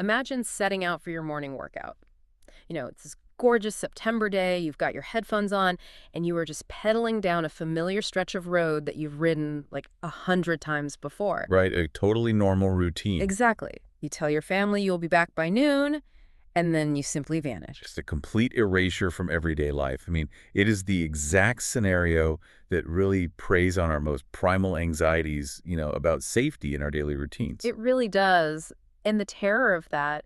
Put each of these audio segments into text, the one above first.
Imagine setting out for your morning workout. It's this gorgeous September day, you've got your headphones on, and you are just pedaling down a familiar stretch of road that you've ridden like 100 times before. Right, a totally normal routine. Exactly. You tell your family you'll be back by noon, and then you simply vanish. Just a complete erasure from everyday life. I mean, it is the exact scenario that really preys on our most primal anxieties, about safety in our daily routines. It really does. And the terror of that,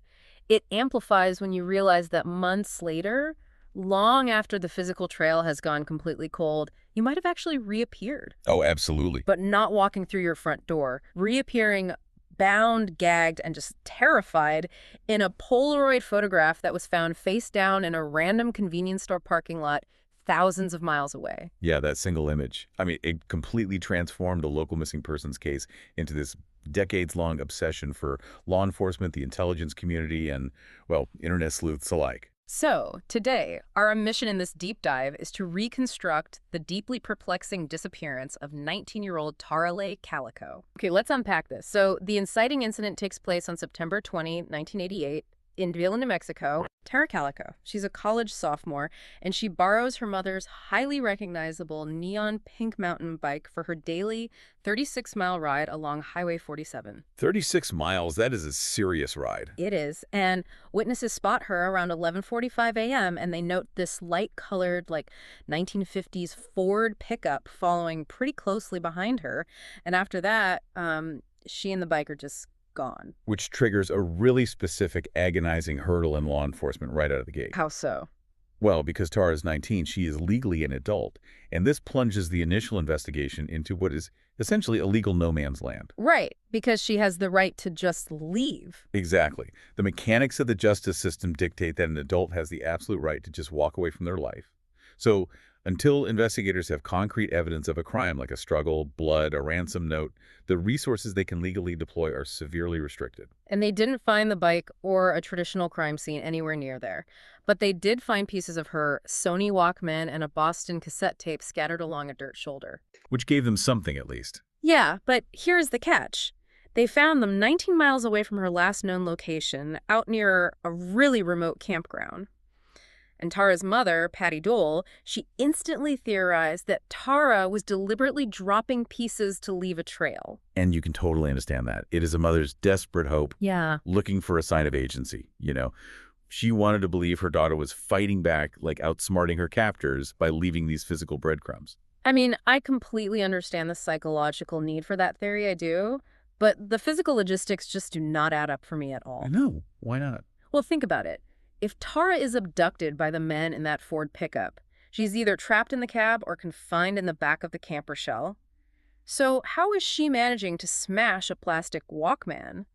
it amplifies when you realize that months later, long after the physical trail has gone completely cold, you might have actually reappeared. Oh, absolutely. But not walking through your front door, reappearing bound, gagged, and just terrified in a Polaroid photograph that was found face down in a random convenience store parking lot thousands of miles away. Yeah, that single image. I mean, it completely transformed a local missing persons case into this decades-long obsession for law enforcement, the intelligence community, and, well, internet sleuths alike. So, today, our mission in this deep dive is to reconstruct the deeply perplexing disappearance of 19-year-old Tara Calico. Okay, let's unpack this. So, the inciting incident takes place on September 20, 1988, in Villa, New Mexico. Tara Calico, she's a college sophomore, and she borrows her mother's highly recognizable neon pink mountain bike for her daily 36-mile ride along Highway 47. 36 miles, that is a serious ride. It is, and witnesses spot her around 11:45 a.m., and they note this light-colored, 1950s Ford pickup following pretty closely behind her. And after that, she and the bike are just gone. Which triggers a really specific, agonizing hurdle in law enforcement right out of the gate. How so? Well, because Tara's 19, she is legally an adult, and this plunges the initial investigation into what is essentially illegal no man's land. Right, because she has the right to just leave. Exactly. The mechanics of the justice system dictate that an adult has the absolute right to just walk away from their life. So, until investigators have concrete evidence of a crime like a struggle, blood, a ransom note, the resources they can legally deploy are severely restricted. And they didn't find the bike or a traditional crime scene anywhere near there. But they did find pieces of her Sony Walkman and a Boston cassette tape scattered along a dirt shoulder. Which gave them something, at least. Yeah, but here's the catch. They found them 19 miles away from her last known location, out near a really remote campground. And Tara's mother, Patty Dole, she instantly theorized that Tara was deliberately dropping pieces to leave a trail. And you can totally understand that. It is a mother's desperate hope, Yeah. looking for a sign of agency, She wanted to believe her daughter was fighting back, outsmarting her captors by leaving these physical breadcrumbs. I mean, I completely understand the psychological need for that theory, I do. But the physical logistics just do not add up for me at all. I know. Why not? Well, think about it. If Tara is abducted by the men in that Ford pickup, she's either trapped in the cab or confined in the back of the camper shell. So how is she managing to smash a plastic Walkman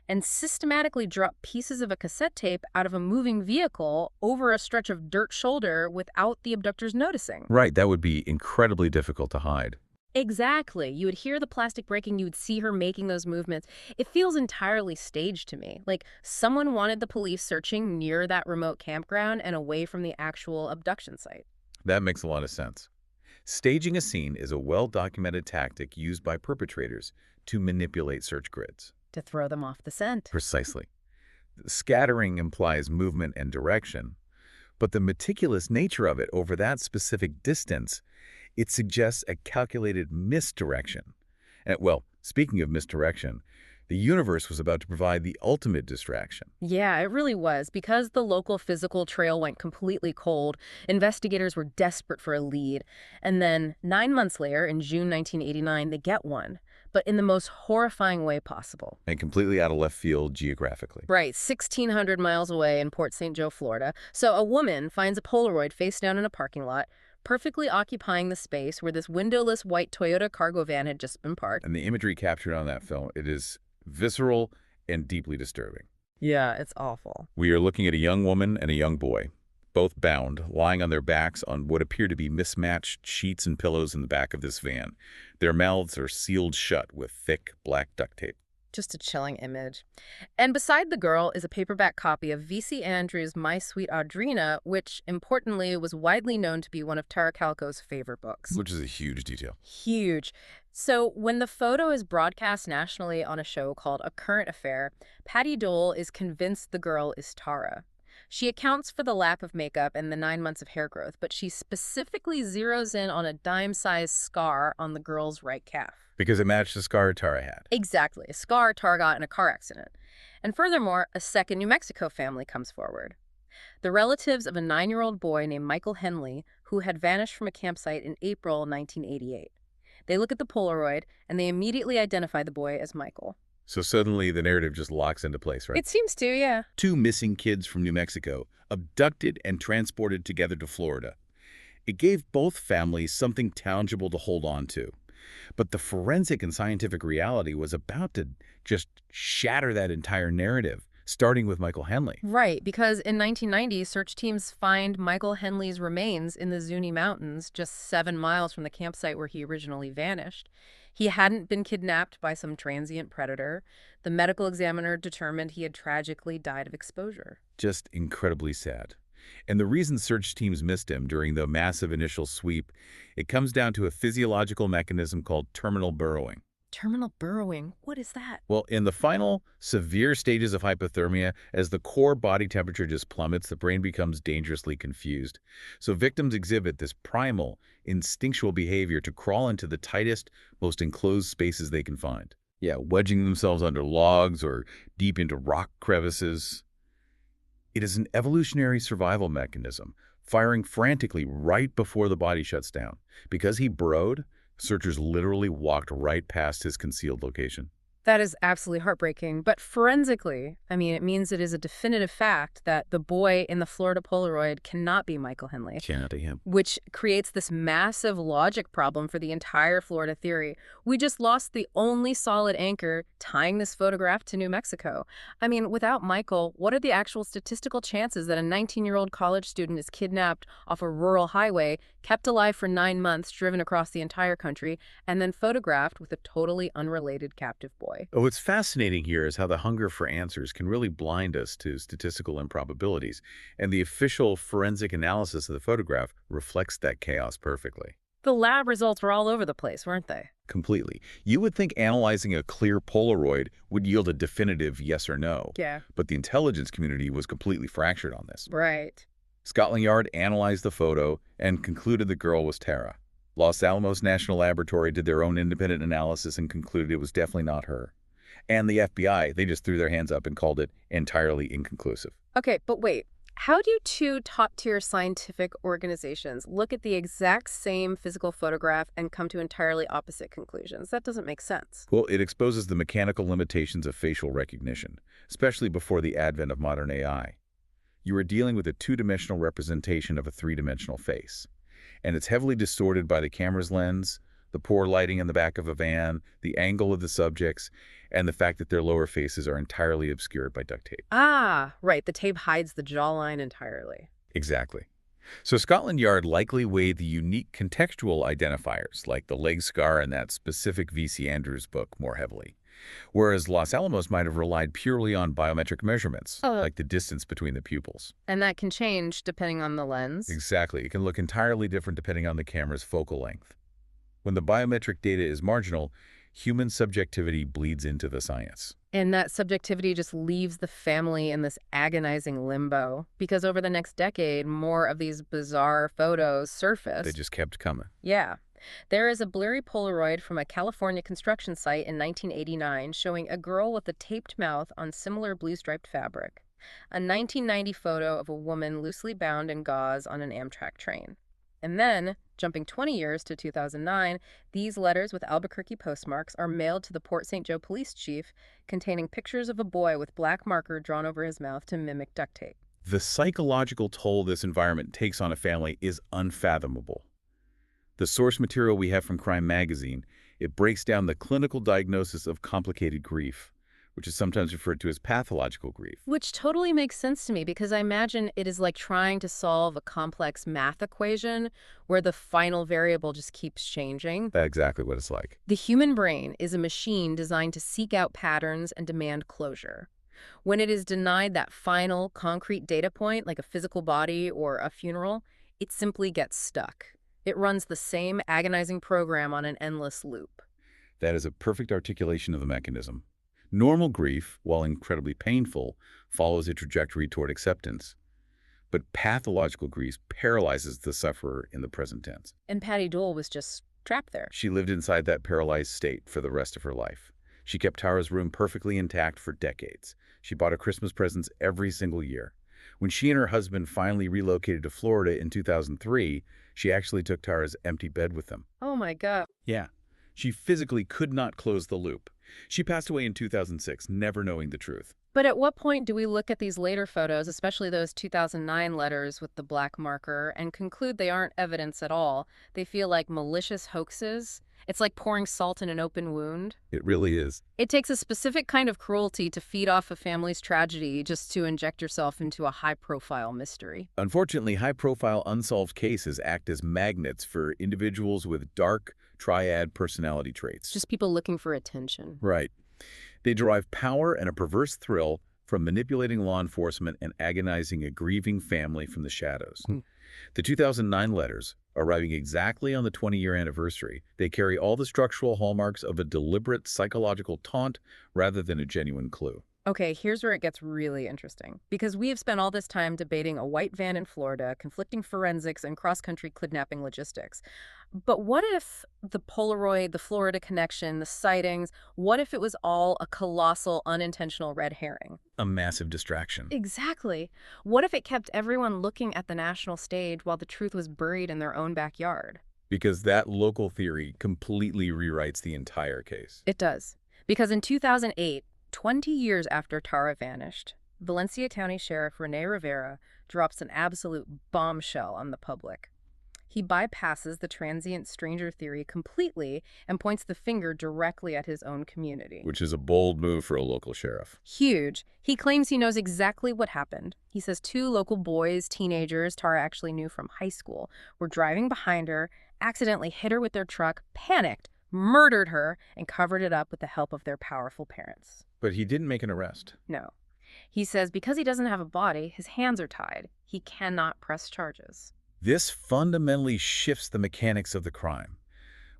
and systematically drop pieces of a cassette tape out of a moving vehicle over a stretch of dirt shoulder without the abductors noticing? Right, that would be incredibly difficult to hide. Exactly. You would hear the plastic breaking, you would see her making those movements. It feels entirely staged to me. Like someone wanted the police searching near that remote campground and away from the actual abduction site. That makes a lot of sense. Staging a scene is a well-documented tactic used by perpetrators to manipulate search grids. To throw them off the scent. Precisely. Scattering implies movement and direction, but the meticulous nature of it over that specific distance, it suggests a calculated misdirection. And, well, speaking of misdirection, the universe was about to provide the ultimate distraction. Yeah, it really was. Because the local physical trail went completely cold, investigators were desperate for a lead. And then 9 months later, in June 1989, they get one, but in the most horrifying way possible. And completely out of left field geographically. Right, 1,600 miles away in Port St. Joe, Florida. So a woman finds a Polaroid face down in a parking lot, perfectly occupying the space where this windowless white Toyota cargo van had just been parked. And the imagery captured on that film, it is visceral and deeply disturbing. Yeah, it's awful. We are looking at a young woman and a young boy, both bound, lying on their backs on what appear to be mismatched sheets and pillows in the back of this van. Their mouths are sealed shut with thick black duct tape. Just a chilling image. And beside the girl is a paperback copy of V.C. Andrews' My Sweet Audrina, which, importantly, was widely known to be one of Tara Calico's favorite books. Which is a huge detail. Huge. So when the photo is broadcast nationally on a show called A Current Affair, Patty Dole is convinced the girl is Tara. She accounts for the lack of makeup and the 9 months of hair growth, but she specifically zeroes in on a dime-sized scar on the girl's right calf. Because it matched the scar Tara had. Exactly, a scar Tara got in a car accident. And furthermore, a second New Mexico family comes forward. The relatives of a 9-year-old boy named Michael Henley, who had vanished from a campsite in April 1988. They look at the Polaroid, and they immediately identify the boy as Michael. So suddenly the narrative just locks into place, right? It seems to, yeah. 2 missing kids from New Mexico, abducted and transported together to Florida. It gave both families something tangible to hold on to. But the forensic and scientific reality was about to just shatter that entire narrative, starting with Michael Henley. Right, because in 1990, search teams find Michael Henley's remains in the Zuni Mountains, just 7 miles from the campsite where he originally vanished. He hadn't been kidnapped by some transient predator. The medical examiner determined he had tragically died of exposure. Just incredibly sad. And the reason search teams missed him during the massive initial sweep, it comes down to a physiological mechanism called terminal burrowing. Terminal burrowing? What is that? Well, in the final severe stages of hypothermia, as the core body temperature just plummets, the brain becomes dangerously confused. So victims exhibit this primal, instinctual behavior to crawl into the tightest, most enclosed spaces they can find. Yeah, wedging themselves under logs or deep into rock crevices. It is an evolutionary survival mechanism, firing frantically right before the body shuts down. Because he burrowed, searchers literally walked right past his concealed location. That is absolutely heartbreaking. But forensically, it means it is a definitive fact that the boy in the Florida Polaroid cannot be Michael Henley. Cannot be him. Which creates this massive logic problem for the entire Florida theory. We just lost the only solid anchor tying this photograph to New Mexico. Without Michael, what are the actual statistical chances that a 19-year-old college student is kidnapped off a rural highway, kept alive for 9 months, driven across the entire country, and then photographed with a totally unrelated captive boy? What's fascinating here is how the hunger for answers can really blind us to statistical improbabilities, and the official forensic analysis of the photograph reflects that chaos perfectly. The lab results were all over the place, weren't they? Completely. You would think analyzing a clear Polaroid would yield a definitive yes or no. Yeah. But the intelligence community was completely fractured on this. Right. Scotland Yard analyzed the photo and concluded the girl was Tara. Los Alamos National Laboratory did their own independent analysis and concluded it was definitely not her. And the FBI, they just threw their hands up and called it entirely inconclusive. Okay, but wait. How do 2 top-tier scientific organizations look at the exact same physical photograph and come to entirely opposite conclusions? That doesn't make sense. Well, it exposes the mechanical limitations of facial recognition, especially before the advent of modern AI. You are dealing with a 2-dimensional representation of a 3-dimensional face. And it's heavily distorted by the camera's lens, the poor lighting in the back of a van, the angle of the subjects, and the fact that their lower faces are entirely obscured by duct tape. Ah, right. The tape hides the jawline entirely. Exactly. So Scotland Yard likely weighed the unique contextual identifiers, like the leg scar in that specific V.C. Andrews book, more heavily. Whereas Los Alamos might have relied purely on biometric measurements, like the distance between the pupils. And that can change depending on the lens. Exactly. It can look entirely different depending on the camera's focal length. When the biometric data is marginal, human subjectivity bleeds into the science. And that subjectivity just leaves the family in this agonizing limbo. Because over the next decade, more of these bizarre photos surfaced. They just kept coming. Yeah. There is a blurry Polaroid from a California construction site in 1989 showing a girl with a taped mouth on similar blue-striped fabric. A 1990 photo of a woman loosely bound in gauze on an Amtrak train. And then, jumping 20 years to 2009, these letters with Albuquerque postmarks are mailed to the Port St. Joe police chief, containing pictures of a boy with black marker drawn over his mouth to mimic duct tape. The psychological toll this environment takes on a family is unfathomable. The source material we have from Crime Magazine, it breaks down the clinical diagnosis of complicated grief, which is sometimes referred to as pathological grief. Which totally makes sense to me because I imagine it is like trying to solve a complex math equation where the final variable just keeps changing. That's exactly what it's like. The human brain is a machine designed to seek out patterns and demand closure. When it is denied that final, concrete data point, like a physical body or a funeral, it simply gets stuck. It runs the same agonizing program on an endless loop. That is a perfect articulation of the mechanism. Normal grief, while incredibly painful, follows a trajectory toward acceptance. But pathological grief paralyzes the sufferer in the present tense. And Patty Dole was just trapped there. She lived inside that paralyzed state for the rest of her life. She kept Tara's room perfectly intact for decades. She bought her Christmas presents every single year. When she and her husband finally relocated to Florida in 2003, she actually took Tara's empty bed with them. Oh my God. Yeah. She physically could not close the loop. She passed away in 2006, never knowing the truth. But at what point do we look at these later photos, especially those 2009 letters with the black marker, and conclude they aren't evidence at all? They feel like malicious hoaxes. It's like pouring salt in an open wound. It really is. It takes a specific kind of cruelty to feed off a family's tragedy just to inject yourself into a high-profile mystery. Unfortunately, high-profile unsolved cases act as magnets for individuals with dark, triad personality traits. Just people looking for attention. Right. They derive power and a perverse thrill from manipulating law enforcement and agonizing a grieving family from the shadows. The 2009 letters, arriving exactly on the 20-year anniversary, they carry all the structural hallmarks of a deliberate psychological taunt rather than a genuine clue. Okay, here's where it gets really interesting. Because we have spent all this time debating a white van in Florida, conflicting forensics, and cross-country kidnapping logistics. But what if the Polaroid, the Florida connection, the sightings, what if it was all a colossal, unintentional red herring? A massive distraction. Exactly. What if it kept everyone looking at the national stage while the truth was buried in their own backyard? Because that local theory completely rewrites the entire case. It does. Because in 2008, 20 years after Tara vanished, Valencia County Sheriff Rene Rivera drops an absolute bombshell on the public. He bypasses the transient stranger theory completely and points the finger directly at his own community. Which is a bold move for a local sheriff. Huge. He claims he knows exactly what happened. He says two local boys, teenagers Tara actually knew from high school, were driving behind her, accidentally hit her with their truck, panicked, murdered her, and covered it up with the help of their powerful parents. But he didn't make an arrest. No. He says because he doesn't have a body, his hands are tied. He cannot press charges. This fundamentally shifts the mechanics of the crime.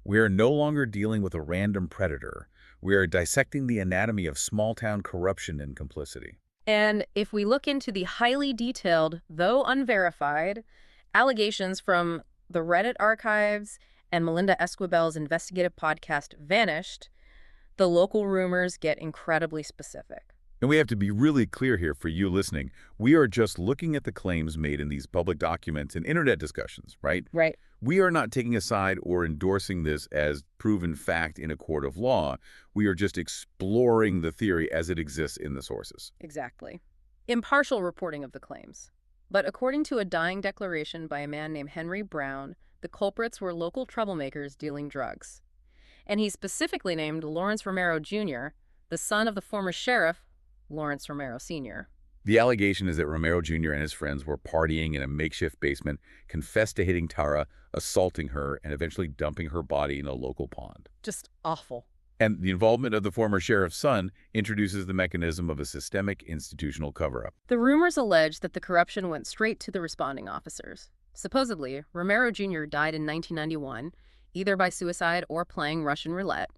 We are no longer dealing with a random predator. We are dissecting the anatomy of small-town corruption and complicity. And if we look into the highly detailed, though unverified, allegations from the Reddit archives and Melinda Esquibel's investigative podcast, Vanished, the local rumors get incredibly specific. And we have to be really clear here for you listening. We are just looking at the claims made in these public documents and internet discussions, right? Right. We are not taking a side or endorsing this as proven fact in a court of law. We are just exploring the theory as it exists in the sources. Exactly. Impartial reporting of the claims. But according to a dying declaration by a man named Henry Brown, the culprits were local troublemakers dealing drugs. And he specifically named Lawrence Romero Jr., the son of the former sheriff, Lawrence Romero Sr. The allegation is that Romero Jr. and his friends were partying in a makeshift basement, confessed to hitting Tara, assaulting her, and eventually dumping her body in a local pond. Just awful. And the involvement of the former sheriff's son introduces the mechanism of a systemic institutional cover-up. The rumors allege that the corruption went straight to the responding officers. Supposedly, Romero Jr. died in 1991, either by suicide or playing Russian roulette,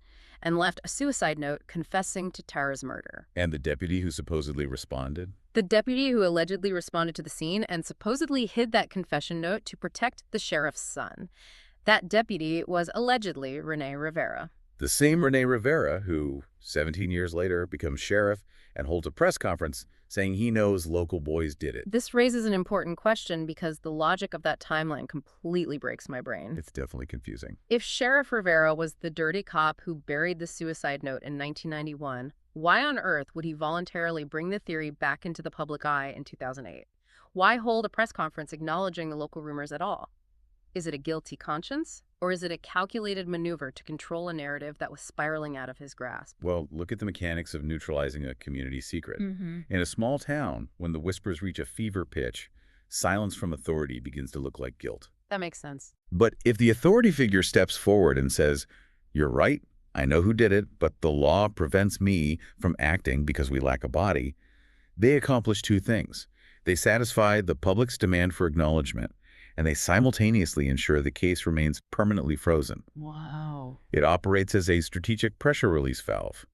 and left a suicide note confessing to Tara's murder. And the deputy who supposedly responded? The deputy who allegedly responded to the scene and supposedly hid that confession note to protect the sheriff's son. That deputy was allegedly Rene Rivera. The same Rene Rivera who, 17 years later, becomes sheriff and holds a press conference saying he knows local boys did it. This raises an important question because the logic of that timeline completely breaks my brain. It's definitely confusing. If Sheriff Rivera was the dirty cop who buried the suicide note in 1991, why on earth would he voluntarily bring the theory back into the public eye in 2008? Why hold a press conference acknowledging the local rumors at all? Is it a guilty conscience? Or is it a calculated maneuver to control a narrative that was spiraling out of his grasp? Well, look at the mechanics of neutralizing a community secret. Mm-hmm. In a small town, when the whispers reach a fever pitch, silence from authority begins to look like guilt. That makes sense. But if the authority figure steps forward and says, "You're right, I know who did it, but the law prevents me from acting because we lack a body," they accomplish two things. They satisfy the public's demand for acknowledgement, and they simultaneously ensure the case remains permanently frozen. Wow. It operates as a strategic pressure release valve.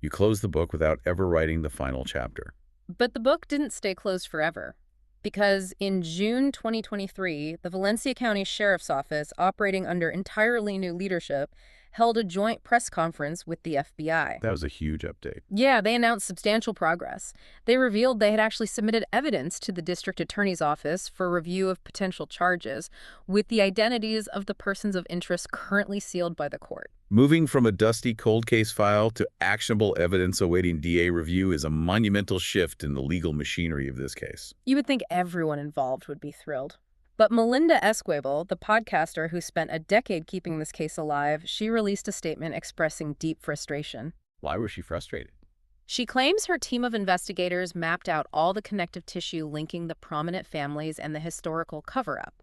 You close the book without ever writing the final chapter. But the book didn't stay closed forever. Because in June 2023, the Valencia County Sheriff's Office, operating under entirely new leadership, held a joint press conference with the FBI. That was a huge update. Yeah, they announced substantial progress. They revealed they had actually submitted evidence to the district attorney's office for review of potential charges with the identities of the persons of interest currently sealed by the court. Moving from a dusty cold case file to actionable evidence awaiting DA review is a monumental shift in the legal machinery of this case. You would think everyone involved would be thrilled. But Melinda Esquivel, the podcaster who spent a decade keeping this case alive, she released a statement expressing deep frustration. Why was she frustrated? She claims her team of investigators mapped out all the connective tissue linking the prominent families and the historical cover-up.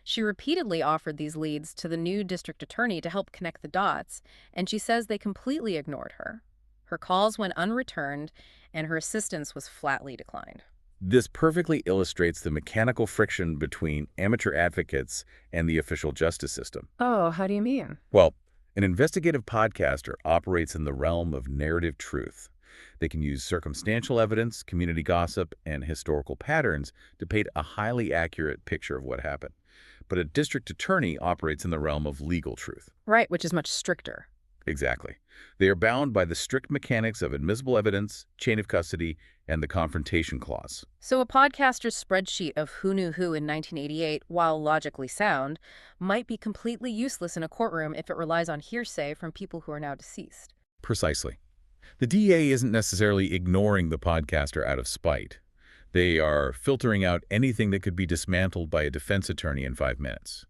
She repeatedly offered these leads to the new district attorney to help connect the dots, and she says they completely ignored her. Her calls went unreturned, and her assistance was flatly declined. This perfectly illustrates the mechanical friction between amateur advocates and the official justice system. Oh, how do you mean? Well, an investigative podcaster operates in the realm of narrative truth. They can use circumstantial evidence, community gossip, and historical patterns to paint a highly accurate picture of what happened. But a district attorney operates in the realm of legal truth. Right, which is much stricter. Exactly. They are bound by the strict mechanics of admissible evidence, chain of custody, and the confrontation clause. So a podcaster's spreadsheet of who knew who in 1988, while logically sound, might be completely useless in a courtroom if it relies on hearsay from people who are now deceased. Precisely. The DA isn't necessarily ignoring the podcaster out of spite. They are filtering out anything that could be dismantled by a defense attorney in 5 minutes.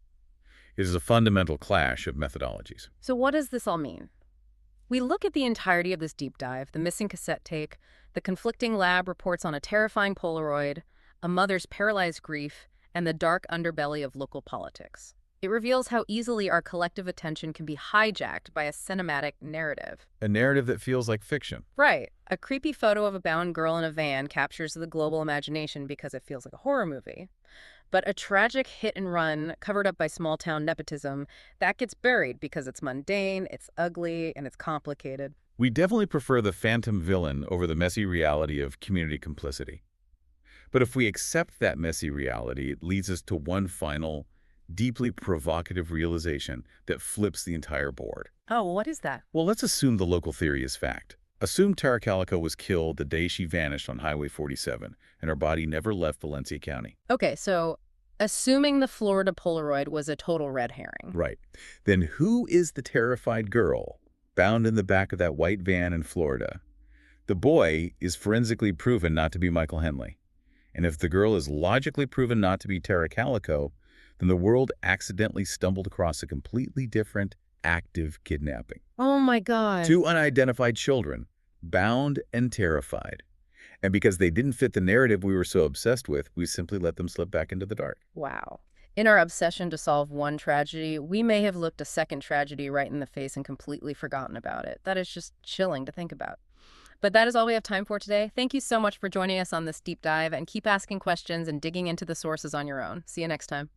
It is a fundamental clash of methodologies. So what does this all mean? We look at the entirety of this deep dive, the missing cassette tape, the conflicting lab reports on a terrifying Polaroid, a mother's paralyzed grief, and the dark underbelly of local politics. It reveals how easily our collective attention can be hijacked by a cinematic narrative. A narrative that feels like fiction. Right. A creepy photo of a bound girl in a van captures the global imagination because it feels like a horror movie. But a tragic hit and run covered up by small-town nepotism, that gets buried because it's mundane, it's ugly, and it's complicated. We definitely prefer the phantom villain over the messy reality of community complicity. But if we accept that messy reality, it leads us to one final, deeply provocative realization that flips the entire board. Oh, what is that? Well, let's assume the local theory is fact. Assume Tara Calico was killed the day she vanished on Highway 47, and her body never left Valencia County. Okay, so assuming the Florida Polaroid was a total red herring. Right. Then who is the terrified girl bound in the back of that white van in Florida? The boy is forensically proven not to be Michael Henley. And if the girl is logically proven not to be Tara Calico, then the world accidentally stumbled across a completely different, active kidnapping. Oh my God. 2 unidentified children, bound and terrified. And because they didn't fit the narrative we were so obsessed with, we simply let them slip back into the dark. Wow. In our obsession to solve one tragedy, we may have looked a second tragedy right in the face and completely forgotten about it. That is just chilling to think about. But that is all we have time for today. Thank you so much for joining us on this deep dive, and keep asking questions and digging into the sources on your own. See you next time.